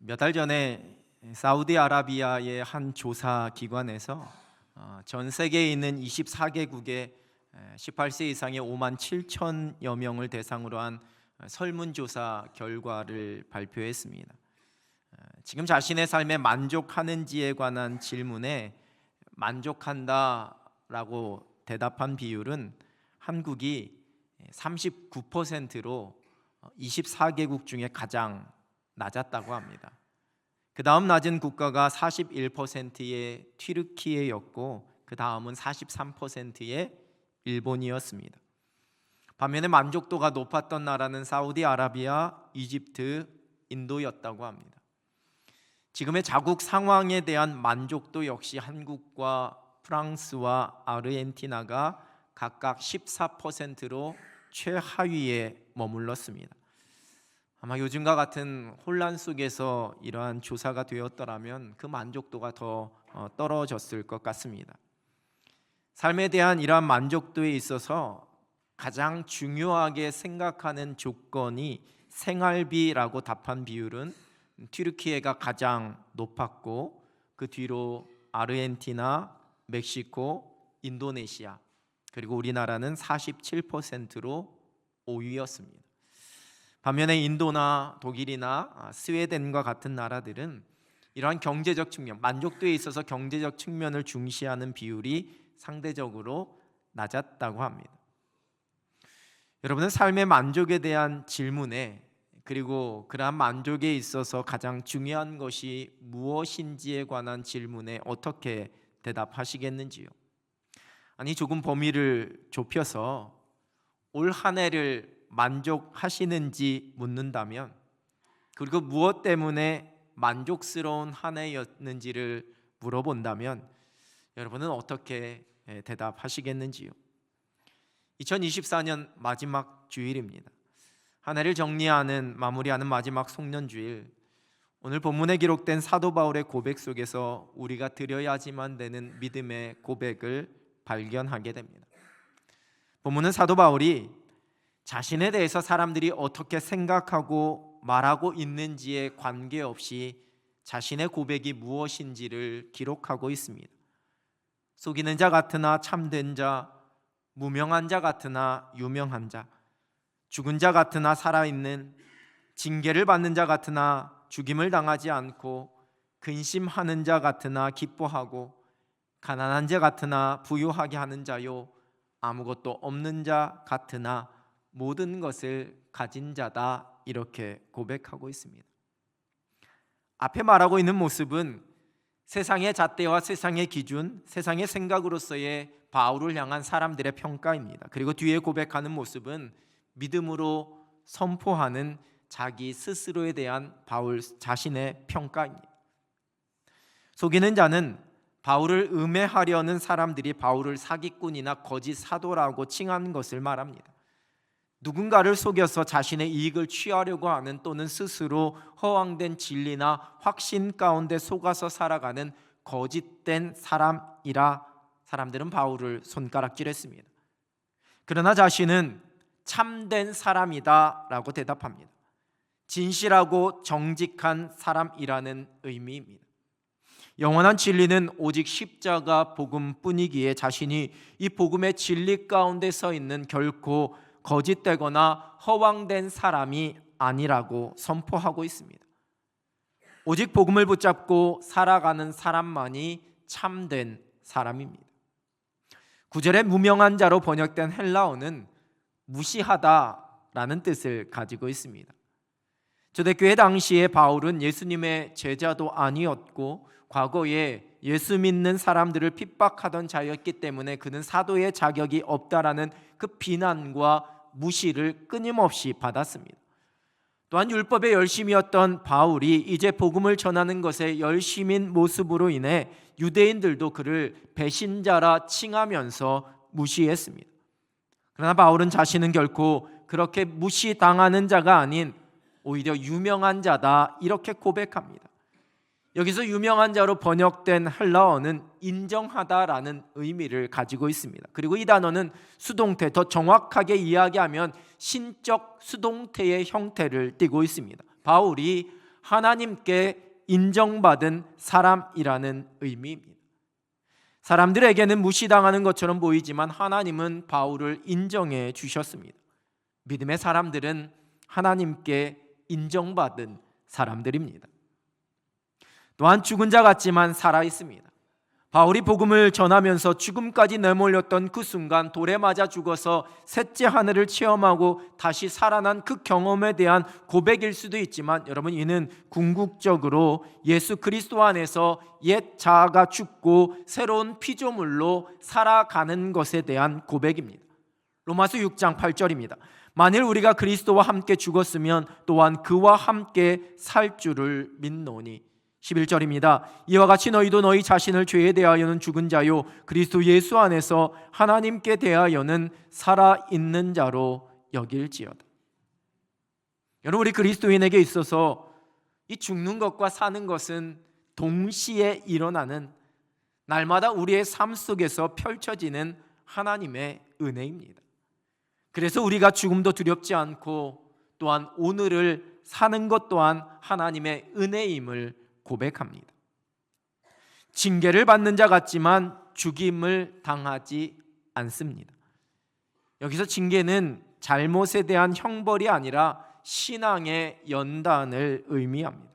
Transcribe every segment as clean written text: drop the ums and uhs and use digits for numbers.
몇 달 전에 사우디아라비아의 한 조사 기관에서 전 세계에 있는 24개국의 18세 이상의 5만 7천여 명을 대상으로 한 설문조사 결과를 발표했습니다. 지금 자신의 삶에 만족하는지에 관한 질문에 만족한다라고 대답한 비율은 한국이 39%로 24개국 중에 가장 낮았다고 합니다. 그 다음 낮은 국가가 41%의 튀르키예였고 그 다음은 43%의 일본이었습니다. 반면에 만족도가 높았던 나라는 사우디아라비아, 이집트, 인도였다고 합니다. 지금의 자국 상황에 대한 만족도 역시 한국과 프랑스와 아르헨티나가 각각 14%로 최하위에 머물렀습니다. 아마 요즘과 같은 혼란 속에서 이러한 조사가 되었더라면 그 만족도가 더 떨어졌을 것 같습니다. 삶에 대한 이러한 만족도에 있어서 가장 중요하게 생각하는 조건이 생활비라고 답한 비율은 튀르키예가 가장 높았고 그 뒤로 아르헨티나, 멕시코, 인도네시아 그리고 우리나라는 47%로 5위였습니다. 반면에 인도나 독일이나 스웨덴과 같은 나라들은 이러한 경제적 측면, 만족도에 있어서 경제적 측면을 중시하는 비율이 상대적으로 낮았다고 합니다. 여러분은 삶의 만족에 대한 질문에 그리고 그러한 만족에 있어서 가장 중요한 것이 무엇인지에 관한 질문에 어떻게 대답하시겠는지요? 아니 조금 범위를 좁혀서 올 한 해를 만족하시는지 묻는다면 그리고 무엇 때문에 만족스러운 한 해였는지를 물어본다면 여러분은 어떻게 대답하시겠는지요? 2024년 마지막 주일입니다. 한 해를 정리하는 마무리하는 마지막 송년주일, 오늘 본문에 기록된 사도 바울의 고백 속에서 우리가 드려야지만 되는 믿음의 고백을 발견하게 됩니다. 본문은 사도 바울이 자신에 대해서 사람들이 어떻게 생각하고 말하고 있는지에 관계없이 자신의 고백이 무엇인지를 기록하고 있습니다. 속이는 자 같으나 참된 자, 무명한 자 같으나 유명한 자, 죽은 자 같으나 살아있는, 징계를 받는 자 같으나 죽임을 당하지 않고, 근심하는 자 같으나 기뻐하고, 가난한 자 같으나 부유하게 하는 자요, 아무것도 없는 자 같으나 모든 것을 가진 자다, 이렇게 고백하고 있습니다. 앞에 말하고 있는 모습은 세상의 잣대와 세상의 기준, 세상의 생각으로서의 바울을 향한 사람들의 평가입니다. 그리고 뒤에 고백하는 모습은 믿음으로 선포하는 자기 스스로에 대한 바울 자신의 평가입니다. 속이는 자는 바울을 음해하려는 사람들이 바울을 사기꾼이나 거짓 사도라고 칭하는 것을 말합니다. 누군가를 속여서 자신의 이익을 취하려고 하는 또는 스스로 허황된 진리나 확신 가운데 속아서 살아가는 거짓된 사람이라 사람들은 바울을 손가락질했습니다. 그러나 자신은 참된 사람이다 라고 대답합니다. 진실하고 정직한 사람이라는 의미입니다. 영원한 진리는 오직 십자가 복음뿐이기에 자신이 이 복음의 진리 가운데 서 있는 결코 거짓되거나 허황된 사람이 아니라고 선포하고 있습니다. 오직 복음을 붙잡고 살아가는 사람만이 참된 사람입니다. 9절에 무명한 자로 번역된 헬라어는 무시하다라는 뜻을 가지고 있습니다. 초대교회 당시에 바울은 예수님의 제자도 아니었고 과거에 예수 믿는 사람들을 핍박하던 자였기 때문에 그는 사도의 자격이 없다라는 그 비난과 무시를 끊임없이 받았습니다. 또한 율법의 열심이었던 바울이 이제 복음을 전하는 것에 열심인 모습으로 인해 유대인들도 그를 배신자라 칭하면서 무시했습니다. 그러나 바울은 자신은 결코 그렇게 무시당하는 자가 아닌 오히려 유명한 자다 이렇게 고백합니다. 여기서 유명한 자로 번역된 헬라어는 인정하다라는 의미를 가지고 있습니다. 그리고 이 단어는 수동태, 더 정확하게 이야기하면 신적 수동태의 형태를 띠고 있습니다. 바울이 하나님께 인정받은 사람이라는 의미입니다. 사람들에게는 무시당하는 것처럼 보이지만 하나님은 바울을 인정해 주셨습니다. 믿음의 사람들은 하나님께 인정받은 사람들입니다. 또한 죽은 자 같지만 살아 있습니다. 바울이 복음을 전하면서 죽음까지 내몰렸던 그 순간 돌에 맞아 죽어서 셋째 하늘을 체험하고 다시 살아난 그 경험에 대한 고백일 수도 있지만 여러분, 이는 궁극적으로 예수 그리스도 안에서 옛 자아가 죽고 새로운 피조물로 살아가는 것에 대한 고백입니다. 로마서 6장 8절입니다. 만일 우리가 그리스도와 함께 죽었으면 또한 그와 함께 살 줄을 믿노니. 11절입니다. 이와 같이 너희도 너희 자신을 죄에 대하여는 죽은 자요 그리스도 예수 안에서 하나님께 대하여는 살아있는 자로 여길지어다. 여러분, 우리 그리스도인에게 있어서 이 죽는 것과 사는 것은 동시에 일어나는, 날마다 우리의 삶 속에서 펼쳐지는 하나님의 은혜입니다. 그래서 우리가 죽음도 두렵지 않고 또한 오늘을 사는 것 또한 하나님의 은혜임을 고백합니다. 징계를 받는 자 같지만 죽임을 당하지 않습니다. 여기서 징계는 잘못에 대한 형벌이 아니라 신앙의 연단을 의미합니다.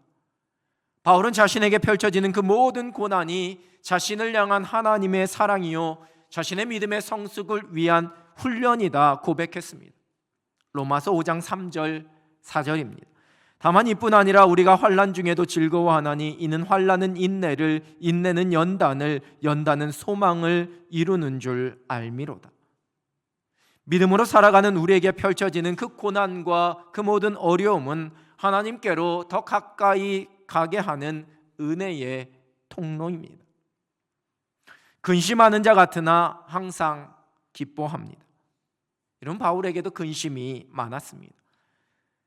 바울은 자신에게 펼쳐지는 그 모든 고난이 자신을 향한 하나님의 사랑이요 자신의 믿음의 성숙을 위한 훈련이다 고백했습니다. 로마서 5장 3절 4절입니다. 다만 이뿐 아니라 우리가 환난 중에도 즐거워하나니 이는 환난은 인내를, 인내는 연단을, 연단은 소망을 이루는 줄 알미로다. 믿음으로 살아가는 우리에게 펼쳐지는 그 고난과 그 모든 어려움은 하나님께로 더 가까이 가게 하는 은혜의 통로입니다. 근심하는 자 같으나 항상 기뻐합니다. 이런 바울에게도 근심이 많았습니다.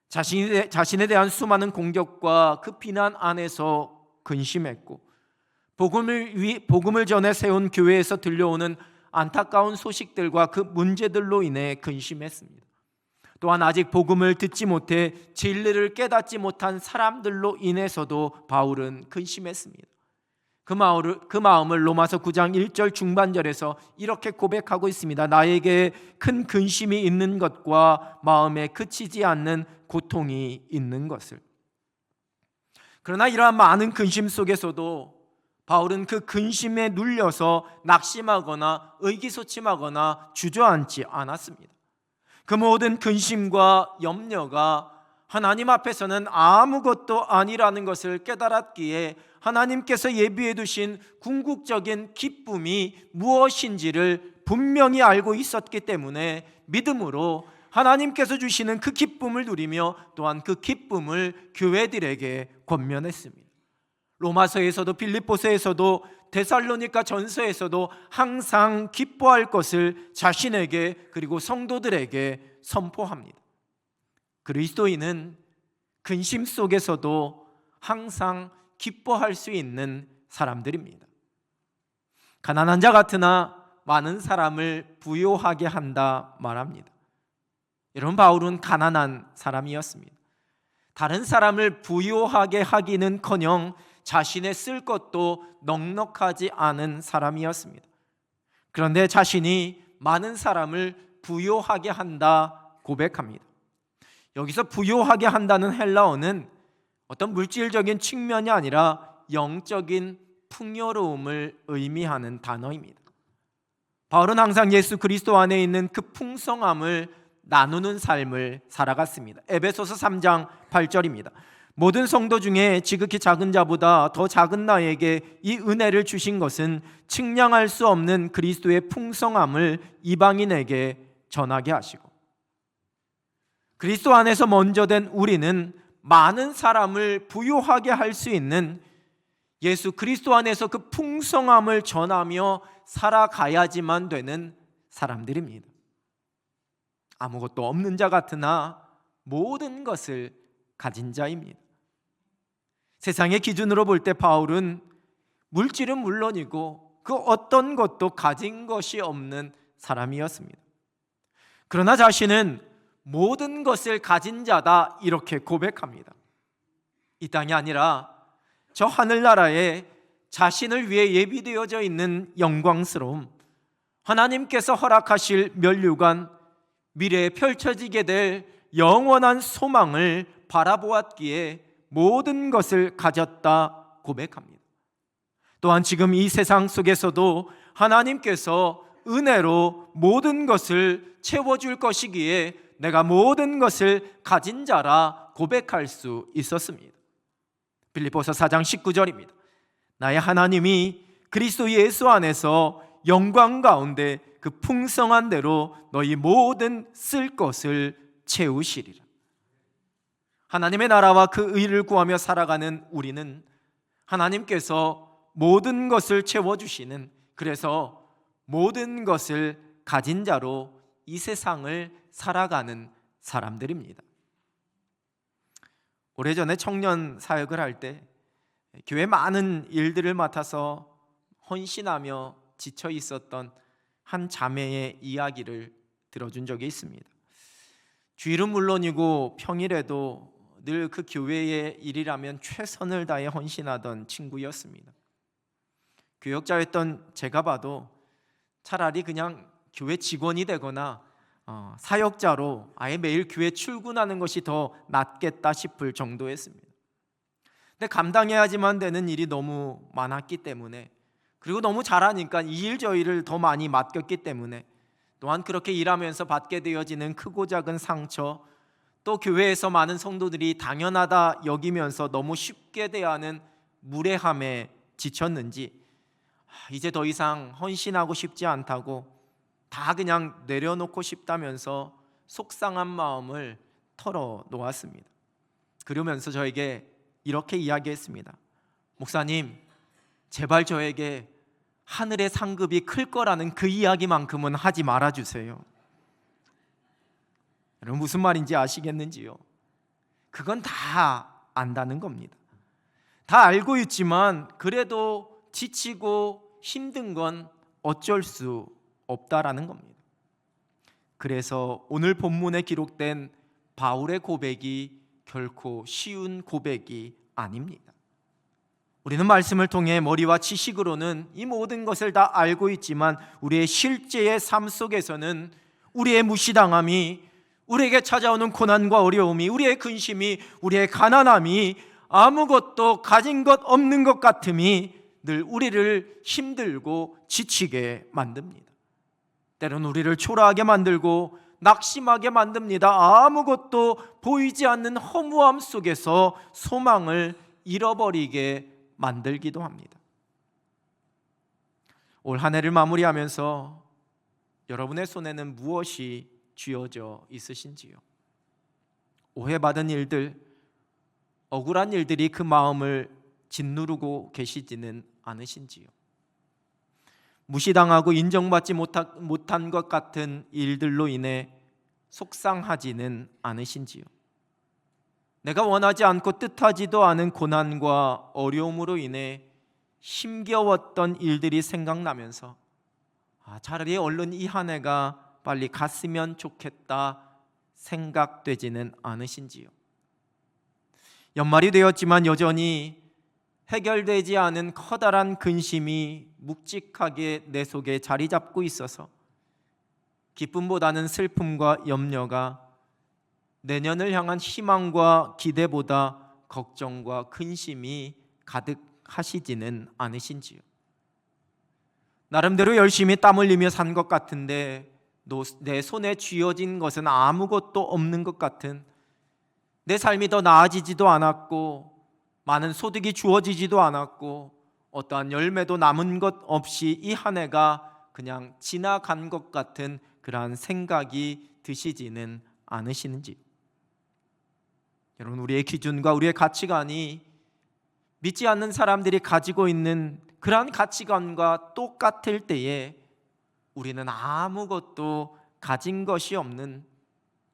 자신에 대한 수많은 공격과 그 비난 안에서 근심했고, 복음을 전해 세운 교회에서 들려오는 안타까운 소식들과 그 문제들로 인해 근심했습니다. 또한 아직 복음을 듣지 못해 진리를 깨닫지 못한 사람들로 인해서도 바울은 근심했습니다. 그 마음을 로마서 9장 1절 중반절에서 이렇게 고백하고 있습니다. 나에게 큰 근심이 있는 것과 마음에 그치지 않는 고통이 있는 것을. 그러나 이러한 많은 근심 속에서도 바울은 그 근심에 눌려서 낙심하거나 의기소침하거나 주저앉지 않았습니다. 그 모든 근심과 염려가 하나님 앞에서는 아무것도 아니라는 것을 깨달았기에 하나님께서 예비해 두신 궁극적인 기쁨이 무엇인지를 분명히 알고 있었기 때문에 믿음으로 하나님께서 주시는 그 기쁨을 누리며 또한 그 기쁨을 교회들에게 권면했습니다. 로마서에서도 빌립보서에서도 데살로니가 전서에서도 항상 기뻐할 것을 자신에게 그리고 성도들에게 선포합니다. 그리스도인은 근심 속에서도 항상 기뻐할 수 있는 사람들입니다. 가난한 자 같으나 많은 사람을 부요하게 한다 말합니다. 여러분, 바울은 가난한 사람이었습니다. 다른 사람을 부요하게 하기는커녕 자신의 쓸 것도 넉넉하지 않은 사람이었습니다. 그런데 자신이 많은 사람을 부요하게 한다 고백합니다. 여기서 부요하게 한다는 헬라어는 어떤 물질적인 측면이 아니라 영적인 풍요로움을 의미하는 단어입니다. 바울은 항상 예수 그리스도 안에 있는 그 풍성함을 나누는 삶을 살아갔습니다. 에베소서 3장 8절입니다. 모든 성도 중에 지극히 작은 자보다 더 작은 나에게 이 은혜를 주신 것은 측량할 수 없는 그리스도의 풍성함을 이방인에게 전하게 하시고, 그리스도 안에서 먼저 된 우리는 많은 사람을 부요하게 할 수 있는 예수 그리스도 안에서 그 풍성함을 전하며 살아가야지만 되는 사람들입니다. 아무것도 없는 자 같으나 모든 것을 가진 자입니다. 세상의 기준으로 볼 때 바울은 물질은 물론이고 그 어떤 것도 가진 것이 없는 사람이었습니다. 그러나 자신은 모든 것을 가진 자다 이렇게 고백합니다. 이 땅이 아니라 저 하늘나라에 자신을 위해 예비되어져 있는 영광스러움, 하나님께서 허락하실 면류관, 미래에 펼쳐지게 될 영원한 소망을 바라보았기에 모든 것을 가졌다 고백합니다. 또한 지금 이 세상 속에서도 하나님께서 은혜로 모든 것을 채워줄 것이기에 내가 모든 것을 가진 자라 고백할 수 있었습니다. 빌립보서 4장 19절입니다. 나의 하나님이 그리스도 예수 안에서 영광 가운데 그 풍성한 대로 너희 모든 쓸 것을 채우시리라. 하나님의 나라와 그 의를 구하며 살아가는 우리는 하나님께서 모든 것을 채워주시는, 그래서 모든 것을 가진 자로 이 세상을 살아가는 사람들입니다. 오래전에 청년 사역을 할 때 교회 많은 일들을 맡아서 헌신하며 지쳐 있었던 한 자매의 이야기를 들어준 적이 있습니다. 주일은 물론이고 평일에도 늘 그 교회의 일이라면 최선을 다해 헌신하던 친구였습니다. 교역자였던 제가 봐도 차라리 그냥 교회 직원이 되거나 사역자로 아예 매일 교회 출근하는 것이 더 낫겠다 싶을 정도였습니다. 근데 감당해야지만 되는 일이 너무 많았기 때문에, 그리고 너무 잘하니까 이 일 저 일을 더 많이 맡겼기 때문에, 또한 그렇게 일하면서 받게 되어지는 크고 작은 상처, 또 교회에서 많은 성도들이 당연하다 여기면서 너무 쉽게 대하는 무례함에 지쳤는지 이제 더 이상 헌신하고 싶지 않다고 다 그냥 내려놓고 싶다면서 속상한 마음을 털어놓았습니다. 그러면서 저에게 이렇게 이야기했습니다. 목사님, 제발 저에게 하늘의 상급이 클 거라는 그 이야기만큼은 하지 말아주세요. 여러분 무슨 말인지 아시겠는지요? 그건 다 안다는 겁니다. 다 알고 있지만 그래도 지치고 힘든 건 어쩔 수 없다라는 겁니다. 그래서 오늘 본문에 기록된 바울의 고백이 결코 쉬운 고백이 아닙니다. 우리는 말씀을 통해 머리와 지식으로는 이 모든 것을 다 알고 있지만 우리의 실제의 삶 속에서는 우리의 무시당함이, 우리에게 찾아오는 고난과 어려움이, 우리의 근심이, 우리의 가난함이, 아무것도 가진 것 없는 것 같음이 늘 우리를 힘들고 지치게 만듭니다. 때로는 우리를 초라하게 만들고 낙심하게 만듭니다. 아무것도 보이지 않는 허무함 속에서 소망을 잃어버리게 만들기도 합니다. 올 한 해를 마무리하면서 여러분의 손에는 무엇이 쥐어져 있으신지요? 오해받은 일들, 억울한 일들이 그 마음을 짓누르고 계시지는 않으신지요? 무시당하고 인정받지 못한 것 같은 일들로 인해 속상하지는 않으신지요? 내가 원하지 않고 뜻하지도 않은 고난과 어려움으로 인해 힘겨웠던 일들이 생각나면서 차라리 얼른 이 한 해가 빨리 갔으면 좋겠다 생각되지는 않으신지요? 연말이 되었지만 여전히 해결되지 않은 커다란 근심이 묵직하게 내 속에 자리 잡고 있어서 기쁨보다는 슬픔과 염려가, 내년을 향한 희망과 기대보다 걱정과 근심이 가득하시지는 않으신지요? 나름대로 열심히 땀 흘리며 산 것 같은데 내 손에 쥐어진 것은 아무것도 없는 것 같은, 내 삶이 더 나아지지도 않았고 많은 소득이 주어지지도 않았고 어떠한 열매도 남은 것 없이 이 한 해가 그냥 지나간 것 같은 그러한 생각이 드시지는 않으시는지? 여러분, 우리의 기준과 우리의 가치관이 믿지 않는 사람들이 가지고 있는 그러한 가치관과 똑같을 때에 우리는 아무것도 가진 것이 없는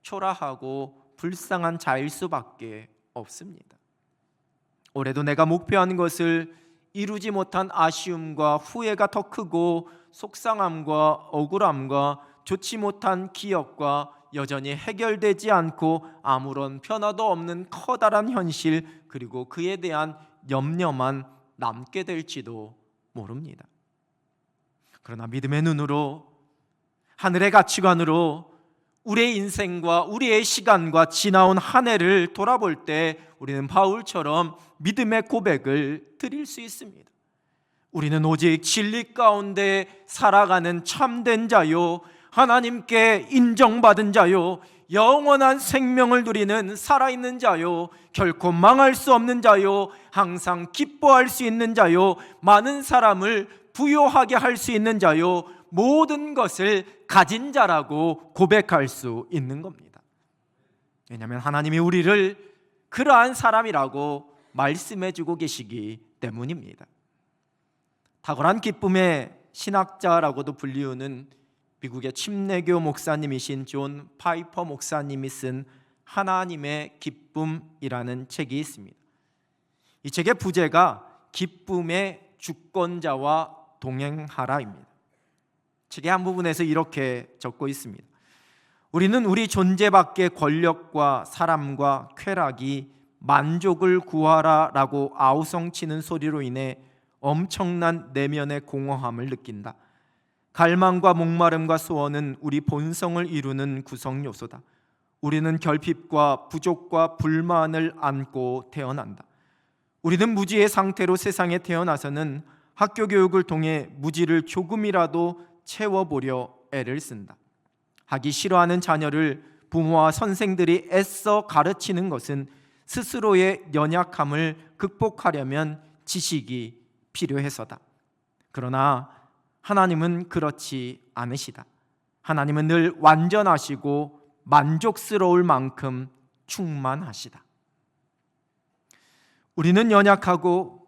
초라하고 불쌍한 자일 수밖에 없습니다. 올해도 내가 목표한 것을 이루지 못한 아쉬움과 후회가 더 크고 속상함과 억울함과 좋지 못한 기억과 여전히 해결되지 않고 아무런 변화도 없는 커다란 현실, 그리고 그에 대한 염려만 남게 될지도 모릅니다. 그러나 믿음의 눈으로, 하늘의 가치관으로 우리의 인생과 우리의 시간과 지나온 한 해를 돌아볼 때 우리는 바울처럼 믿음의 고백을 드릴 수 있습니다. 우리는 오직 진리 가운데 살아가는 참된 자요, 하나님께 인정받은 자요, 영원한 생명을 누리는 살아있는 자요, 결코 망할 수 없는 자요, 항상 기뻐할 수 있는 자요, 많은 사람을 부요하게 할 수 있는 자요, 모든 것을 가진 자라고 고백할 수 있는 겁니다. 왜냐하면 하나님이 우리를 그러한 사람이라고 말씀해주고 계시기 때문입니다. 탁월한 기쁨의 신학자라고도 불리우는 미국의 침례교 목사님이신 존 파이퍼 목사님이 쓴 하나님의 기쁨이라는 책이 있습니다. 이 책의 부제가 기쁨의 주권자와 동행하라입니다. 책의 한 부분에서 이렇게 적고 있습니다. 우리는 우리 존재 밖의 권력과 사람과 쾌락이 만족을 구하라라고 아우성치는 소리로 인해 엄청난 내면의 공허함을 느낀다. 갈망과 목마름과 소원은 우리 본성을 이루는 구성 요소다. 우리는 결핍과 부족과 불만을 안고 태어난다. 우리는 무지의 상태로 세상에 태어나서는 학교 교육을 통해 무지를 조금이라도 채워보려 애를 쓴다. 하기 싫어하는 자녀를 부모와 선생들이 애써 가르치는 것은 스스로의 연약함을 극복하려면 지식이 필요해서다. 그러나 하나님은 그렇지 않으시다. 하나님은 늘 완전하시고 만족스러울 만큼 충만하시다. 우리는 연약하고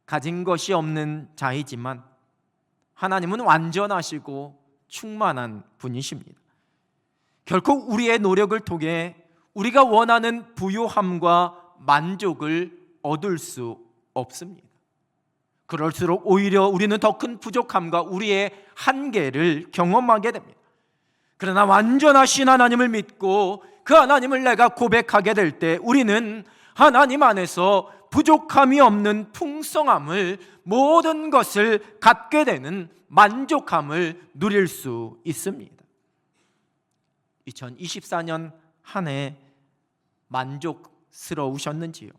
가진 것이 없는 자이지만 하나님은 완전하시고 충만한 분이십니다. 결코 우리의 노력을 통해 우리가 원하는 부요함과 만족을 얻을 수 없습니다. 그럴수록 오히려 우리는 더 큰 부족함과 우리의 한계를 경험하게 됩니다. 그러나 완전하신 하나님을 믿고 그 하나님을 내가 고백하게 될 때 우리는 하나님 안에서 부족함이 없는 풍성함을, 모든 것을 갖게 되는 만족함을 누릴 수 있습니다. 2024년 한 해 만족스러우셨는지요?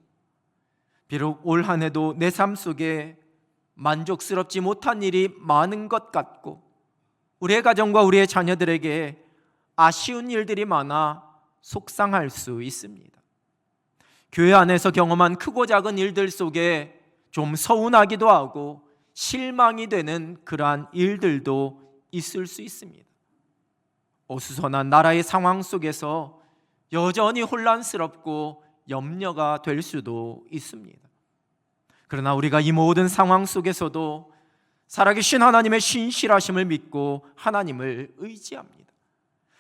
비록 올 한 해도 내 삶 속에 만족스럽지 못한 일이 많은 것 같고 우리의 가정과 우리의 자녀들에게 아쉬운 일들이 많아 속상할 수 있습니다. 교회 안에서 경험한 크고 작은 일들 속에 좀 서운하기도 하고 실망이 되는 그러한 일들도 있을 수 있습니다. 어수선한 나라의 상황 속에서 여전히 혼란스럽고 염려가 될 수도 있습니다. 그러나 우리가 이 모든 상황 속에서도 살아계신 하나님의 신실하심을 믿고 하나님을 의지합니다.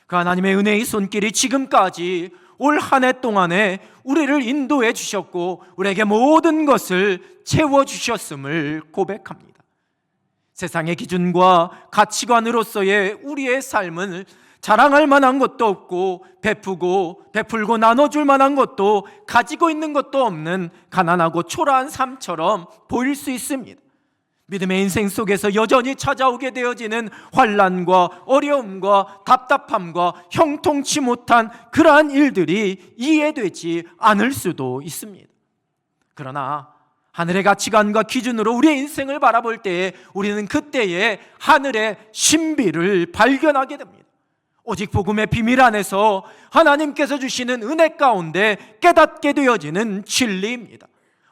그 하나님의 은혜의 손길이 지금까지 올 한 해 동안에 우리를 인도해 주셨고 우리에게 모든 것을 채워주셨음을 고백합니다. 세상의 기준과 가치관으로서의 우리의 삶은 자랑할 만한 것도 없고 베풀고 나눠줄 만한 것도 가지고 있는 것도 없는 가난하고 초라한 삶처럼 보일 수 있습니다. 믿음의 인생 속에서 여전히 찾아오게 되어지는 환난과 어려움과 답답함과 형통치 못한 그러한 일들이 이해되지 않을 수도 있습니다. 그러나 하늘의 가치관과 기준으로 우리의 인생을 바라볼 때에 우리는 그때에 하늘의 신비를 발견하게 됩니다. 오직 복음의 비밀 안에서 하나님께서 주시는 은혜 가운데 깨닫게 되어지는 진리입니다.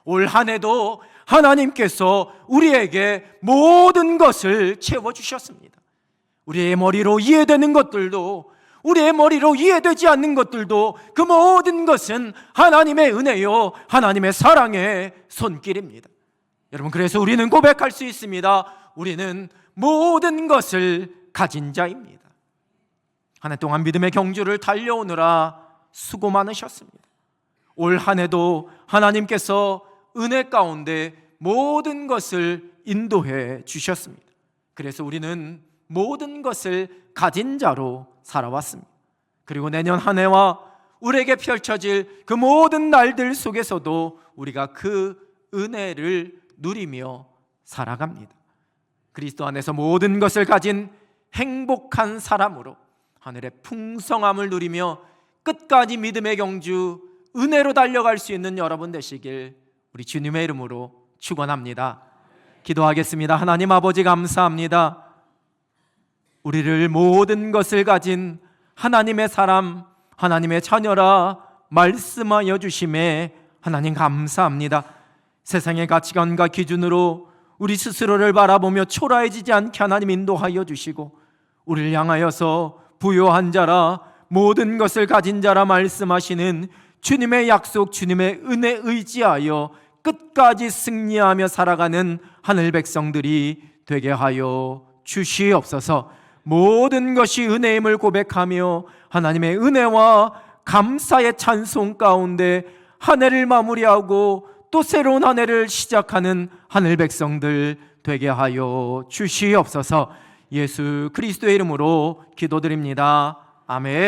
올 한 해도 하나님께서 우리에게 모든 것을 채워주셨습니다. 우리의 머리로 이해되는 것들도 우리의 머리로 이해되지 않는 것들도 그 모든 것은 하나님의 은혜요 하나님의 사랑의 손길입니다. 여러분, 그래서 우리는 고백할 수 있습니다. 우리는 모든 것을 가진 자입니다. 한 해 동안 믿음의 경주를 달려오느라 수고 많으셨습니다. 올 한 해도 하나님께서 은혜 가운데 모든 것을 인도해 주셨습니다. 그래서 우리는 모든 것을 가진 자로 살아왔습니다. 그리고 내년 한 해와 우리에게 펼쳐질 그 모든 날들 속에서도 우리가 그 은혜를 누리며 살아갑니다. 그리스도 안에서 모든 것을 가진 행복한 사람으로 하늘의 풍성함을 누리며 끝까지 믿음의 경주 은혜로 달려갈 수 있는 여러분 되시길 우리 주님의 이름으로 축원합니다. 기도하겠습니다. 하나님 아버지 감사합니다. 우리를 모든 것을 가진 하나님의 사람, 하나님의 자녀라 말씀하여 주심에 하나님 감사합니다. 세상의 가치관과 기준으로 우리 스스로를 바라보며 초라해지지 않게 하나님 인도하여 주시고, 우리를 향하여서 부요한 자라 모든 것을 가진 자라 말씀하시는 주님의 약속, 주님의 은혜 의지하여 끝까지 승리하며 살아가는 하늘 백성들이 되게 하여 주시옵소서. 모든 것이 은혜임을 고백하며 하나님의 은혜와 감사의 찬송 가운데 한 해를 마무리하고 또 새로운 한 해를 시작하는 하늘 백성들 되게 하여 주시옵소서. 예수 그리스도의 이름으로 기도드립니다. 아멘.